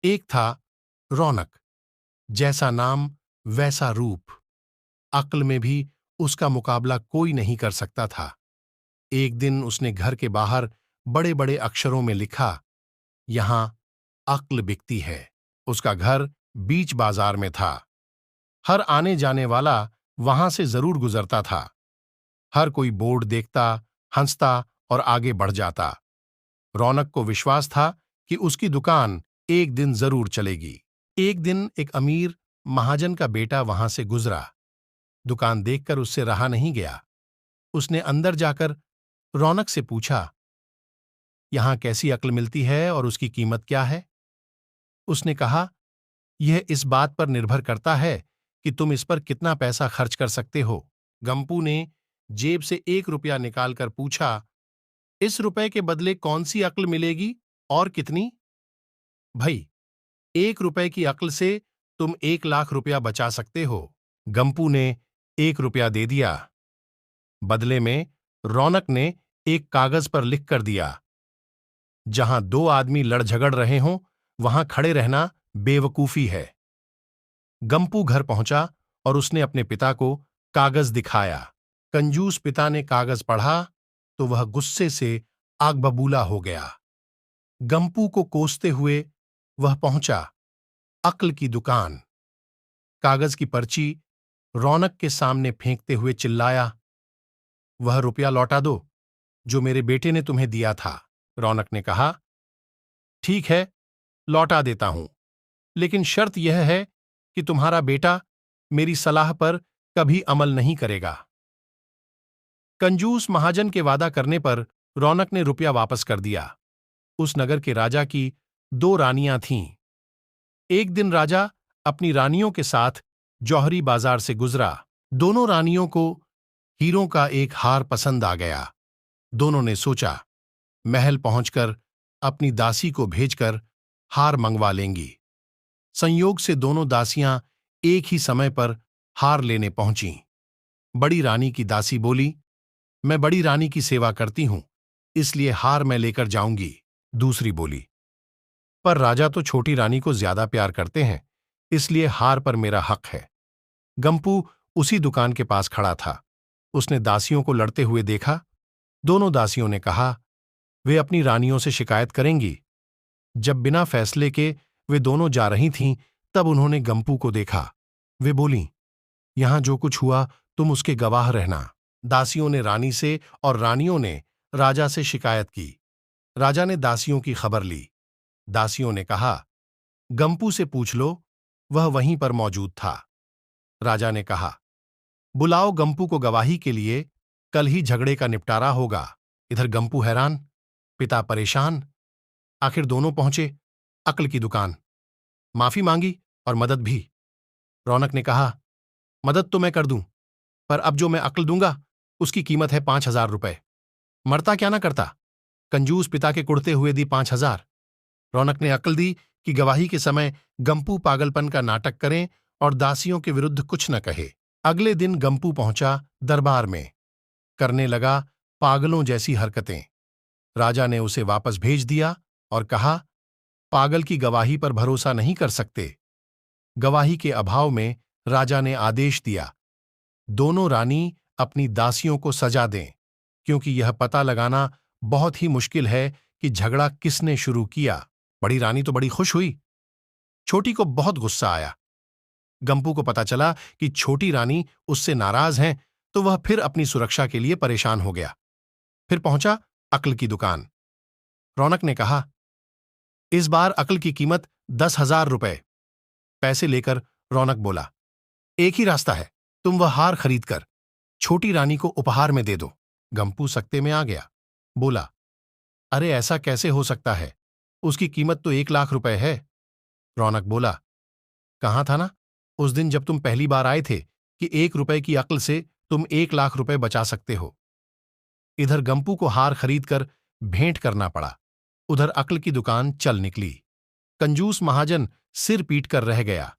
एक था रौनक, जैसा नाम वैसा रूप। अक्ल में भी उसका मुकाबला कोई नहीं कर सकता था। एक दिन उसने घर के बाहर बड़े बड़े अक्षरों में लिखा, यहां अक्ल बिकती है। उसका घर बीच बाजार में था। हर आने जाने वाला वहां से जरूर गुजरता था। हर कोई बोर्ड देखता, हंसता और आगे बढ़ जाता। रौनक को विश्वास था कि उसकी दुकान एक दिन जरूर चलेगी। एक दिन एक अमीर महाजन का बेटा वहां से गुजरा। दुकान देखकर उससे रहा नहीं गया। उसने अंदर जाकर रौनक से पूछा, यहां कैसी अक्ल मिलती है और उसकी कीमत क्या है? उसने कहा, यह इस बात पर निर्भर करता है कि तुम इस पर कितना पैसा खर्च कर सकते हो। गंपू ने जेब से 1 रुपया निकालकर पूछा, इस रुपए के बदले कौन सी अक्ल मिलेगी और कितनी? भाई, 1 रुपए की अक्ल से तुम 1 लाख रुपया बचा सकते हो। गंपू ने 1 रुपया दे दिया। बदले में रौनक ने एक कागज पर लिख कर दिया, जहां दो आदमी लड़ झगड़ रहे हों, वहां खड़े रहना बेवकूफी है। गंपू घर पहुंचा और उसने अपने पिता को कागज दिखाया। कंजूस पिता ने कागज पढ़ा तो वह गुस्से से आग बबूला हो गया। गंपू को कोसते हुए वह पहुंचा अक्ल की दुकान। कागज की पर्ची रौनक के सामने फेंकते हुए चिल्लाया, वह रुपया लौटा दो जो मेरे बेटे ने तुम्हें दिया था। रौनक ने कहा, ठीक है, लौटा देता हूं, लेकिन शर्त यह है कि तुम्हारा बेटा मेरी सलाह पर कभी अमल नहीं करेगा। कंजूस महाजन के वादा करने पर रौनक ने रुपया वापस कर दिया। उस नगर के राजा की 2 रानियां थीं। एक दिन राजा अपनी रानियों के साथ जौहरी बाजार से गुजरा। दोनों रानियों को हीरों का एक हार पसंद आ गया। दोनों ने सोचा, महल पहुंचकर अपनी दासी को भेजकर हार मंगवा लेंगी। संयोग से दोनों दासियां एक ही समय पर हार लेने पहुंचीं। बड़ी रानी की दासी बोली, मैं बड़ी रानी की सेवा करती हूं, इसलिए हार मैं लेकर जाऊंगी। दूसरी बोली, पर राजा तो छोटी रानी को ज्यादा प्यार करते हैं, इसलिए हार पर मेरा हक है। गंपू उसी दुकान के पास खड़ा था। उसने दासियों को लड़ते हुए देखा। दोनों दासियों ने कहा, वे अपनी रानियों से शिकायत करेंगी। जब बिना फैसले के वे दोनों जा रही थीं, तब उन्होंने गंपू को देखा। वे बोलीं, यहां जो कुछ हुआ तुम उसके गवाह रहना। दासियों ने रानी से और रानियों ने राजा से शिकायत की। राजा ने दासियों की खबर ली। दासियों ने कहा, गंपू से पूछ लो, वह वहीं पर मौजूद था। राजा ने कहा, बुलाओ गंपू को गवाही के लिए, कल ही झगड़े का निपटारा होगा। इधर गंपू हैरान, पिता परेशान। आखिर दोनों पहुंचे अक्ल की दुकान। माफी मांगी और मदद भी। रौनक ने कहा, मदद तो मैं कर दूं, पर अब जो मैं अक्ल दूंगा उसकी कीमत है 5,000 रुपए। मरता क्या ना करता। कंजूस पिता के कुड़ते हुए दी 5,000। रौनक ने अक्ल दी कि गवाही के समय गंपू पागलपन का नाटक करें और दासियों के विरुद्ध कुछ न कहे। अगले दिन गंपू पहुंचा दरबार में। करने लगा पागलों जैसी हरकतें। राजा ने उसे वापस भेज दिया और कहा, पागल की गवाही पर भरोसा नहीं कर सकते। गवाही के अभाव में राजा ने आदेश दिया, दोनों रानी अपनी दासियों को सजा दें, क्योंकि यह पता लगाना बहुत ही मुश्किल है कि झगड़ा किसने शुरू किया। बड़ी रानी तो बड़ी खुश हुई। छोटी को बहुत गुस्सा आया। गंपू को पता चला कि छोटी रानी उससे नाराज हैं, तो वह फिर अपनी सुरक्षा के लिए परेशान हो गया। फिर पहुंचा अक्ल की दुकान। रौनक ने कहा, इस बार अक्ल की कीमत 10,000 रुपए। पैसे लेकर रौनक बोला, एक ही रास्ता है, तुम वह हार खरीद कर छोटी रानी को उपहार में दे दो। गंपू सकते में आ गया। बोला, अरे ऐसा कैसे हो सकता है, उसकी कीमत तो 1 लाख रुपए है। रौनक बोला, कहा था ना उस दिन जब तुम पहली बार आए थे कि 1 रुपए की अक्ल से तुम 1 लाख रुपए बचा सकते हो। इधर गंपू को हार खरीद कर भेंट करना पड़ा, उधर अक्ल की दुकान चल निकली। कंजूस महाजन सिर पीट कर रह गया।